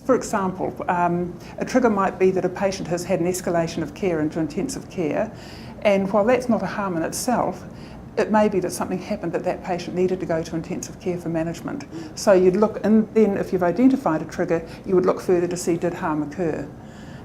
For example, a trigger might be that a patient has had an escalation of care into intensive care, and while that's not a harm in itself, it may be that something happened that that patient needed to go to intensive care for management. So you'd look, and then if you've identified a trigger, you would look further to see did harm occur.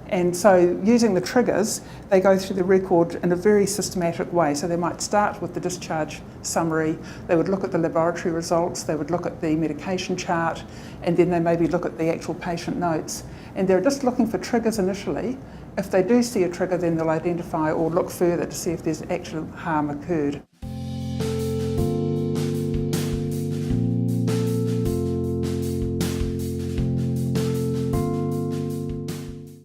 And so using the triggers, they go through the record in a very systematic way. So they might start with the discharge summary, they would look at the laboratory results, they would look at the medication chart, and then they maybe look at the actual patient notes. And they're just looking for triggers initially. If they do see a trigger, then they'll identify or look further to see if there's actual harm occurred.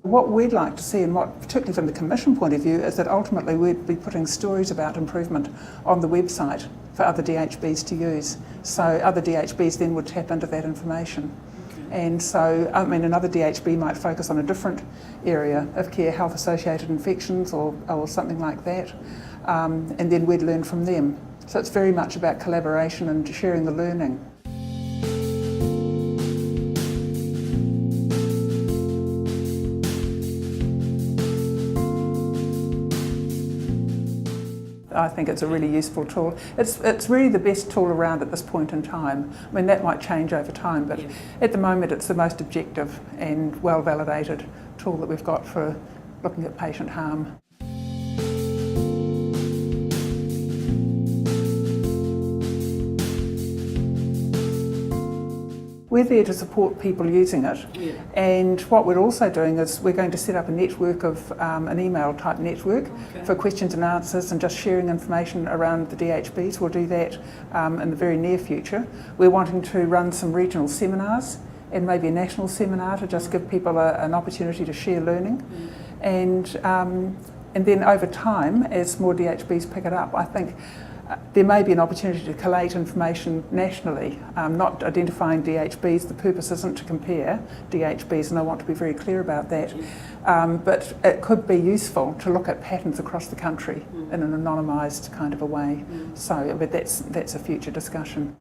What we'd like to see, and what particularly from the Commission point of view, is that ultimately we'd be putting stories about improvement on the website for other DHBs to use. So other DHBs then would tap into that information. And so, I mean, another DHB might focus on a different area of care, health-associated infections or something like that, and then we'd learn from them. So it's very much about collaboration and sharing the learning. I think it's a really useful tool. It's really the best tool around at this point in time. I mean, that might change over time, but at the moment it's the most objective and well-validated tool that we've got for looking at patient harm. We're there to support people using it, and what we're also doing is we're going to set up a network of an email type network for questions and answers and just sharing information around the DHBs. We'll do that in the very near future. We're wanting to run some regional seminars and maybe a national seminar to just give people an opportunity to share learning. And then over time, as more DHBs pick it up, I think there may be an opportunity to collate information nationally, not identifying DHBs. The purpose isn't to compare DHBs, and I want to be very clear about that. But it could be useful to look at patterns across the country in an anonymised kind of a way. So, but that's a future discussion.